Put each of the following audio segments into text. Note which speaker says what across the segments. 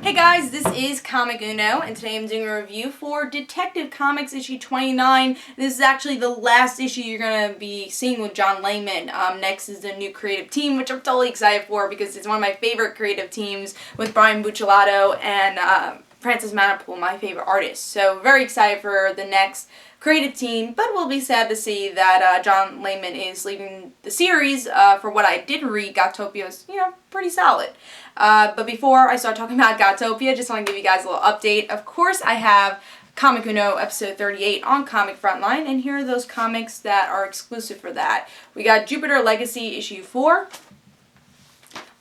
Speaker 1: Hey guys, this is Comic Uno, and today I'm doing a review for Detective Comics issue 29. This is actually the last issue you're going to be seeing with John Layman. Next is the new creative team, which I'm totally excited for because it's one of my favorite creative teams with Brian Buccellato and Francis Manapul, my favorite artist. So very excited for the next creative team, but we'll be sad to see that John Layman is leaving the series. For what I did read, Gotopia is, pretty solid. But before I start talking about Gotopia, I just want to give you guys a little update. Of course, I have Comic Uno episode 38 on Comic Frontline, and here are those comics that are exclusive for that. We got Jupiter Legacy issue 4,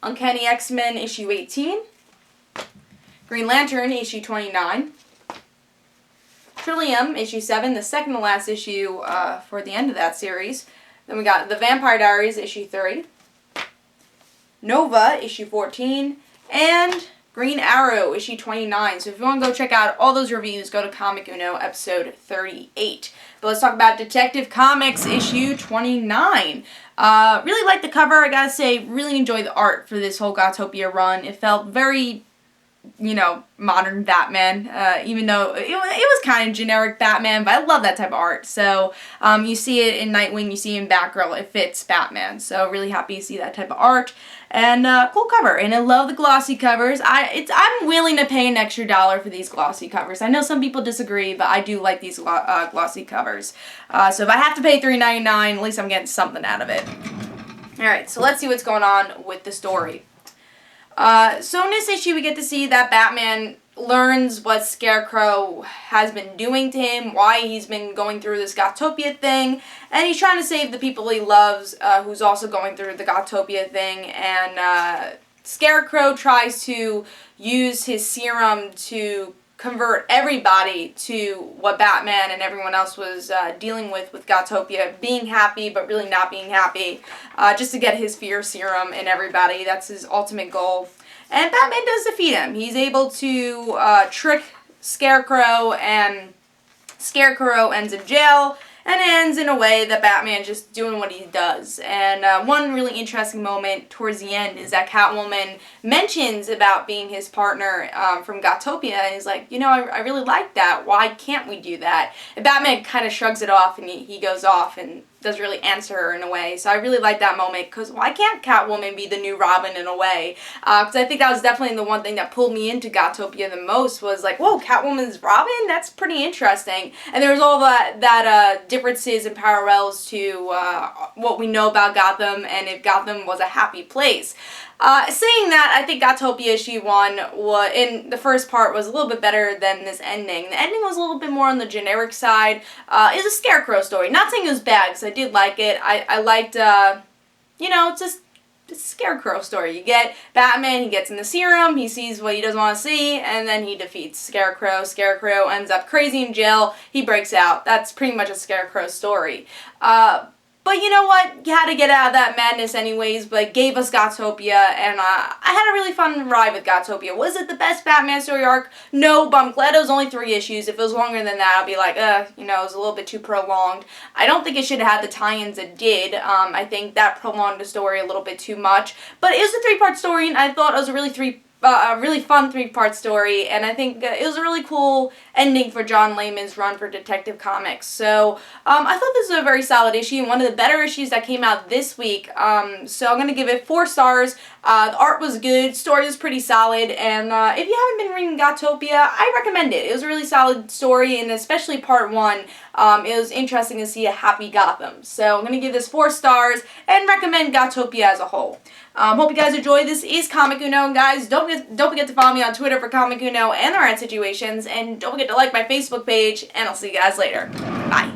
Speaker 1: Uncanny X-Men issue 18, Green Lantern issue 29, Trillium issue 7, the second to last issue for the end of that series. Then we got The Vampire Diaries issue 3, Nova issue 14, and Green Arrow issue 29. So if you want to go check out all those reviews, go to Comic Uno episode 38. But let's talk about Detective Comics issue 29. Really like the cover, I gotta say. Really enjoyed the art for this whole Gotopia run. It felt very, modern Batman, even though it was kind of generic Batman, but I love that type of art. So, you see it in Nightwing, you see it in Batgirl, it fits Batman. So, really happy to see that type of art. And, cool cover. And I love the glossy covers. I'm willing to pay an extra $1 for these glossy covers. I know some people disagree, but I do like these glossy covers. So if I have to pay $3.99, at least I'm getting something out of it. Alright, so let's see what's going on with the story. So in this issue we get to see that Batman learns what Scarecrow has been doing to him, why he's been going through this Gotopia thing, and he's trying to save the people he loves, who's also going through the Gotopia thing, and Scarecrow tries to use his serum to convert everybody to what Batman and everyone else was dealing with Gotopia, being happy but really not being happy, just to get his fear serum in everybody. That's his ultimate goal. And Batman does defeat him. He's able to trick Scarecrow, and Scarecrow ends in jail, and it ends in a way that Batman just doing what he does. And one really interesting moment towards the end is that Catwoman mentions about being his partner from Gotopia, and he's like, I really like that. Why can't we do that? And Batman kind of shrugs it off, and he goes off and doesn't really answer her in a way. So I really like that moment, because why can't Catwoman be the new Robin in a way? Because I think that was definitely the one thing that pulled me into Gotopia the most, was like, whoa, Catwoman's Robin? That's pretty interesting. And there was all that differences and parallels to what we know about Gotham, and if Gotham was a happy place. Saying that, I think Gotopia issue 1 in the first part was a little bit better than this ending. The ending was a little bit more on the generic side. It's a Scarecrow story. Not saying it was bad, because I did like it. I liked, it's just a Scarecrow story. You get Batman, he gets in the serum, he sees what he doesn't want to see, and then he defeats Scarecrow. Scarecrow ends up crazy in jail, he breaks out. That's pretty much a Scarecrow story. But you know what? You had to get out of that madness anyways, but it gave us Gotopia, and I had a really fun ride with Gotopia. Was it the best Batman story arc? No, but I'm glad it was only 3 issues. If it was longer than that, I'd be like, it was a little bit too prolonged. I don't think it should have had the tie-ins it did. I think that prolonged the story a little bit too much. But it was a 3-part story, and I thought it was a really fun 3-part story, and I think it was a really cool ending for John Layman's run for Detective Comics. So, I thought this was a very solid issue, one of the better issues that came out this week. So I'm going to give it 4 stars. The art was good, story was pretty solid, and if you haven't been reading Gotopia, I recommend it. It was a really solid story, and especially part 1, it was interesting to see a happy Gotham. So I'm going to give this 4 stars, and recommend Gotopia as a whole. Hope you guys enjoyed. This is Comic Uno, guys. Don't forget to follow me on Twitter for Comic Uno and the Rant Situations, and don't forget to like my Facebook page, and I'll see you guys later. Bye.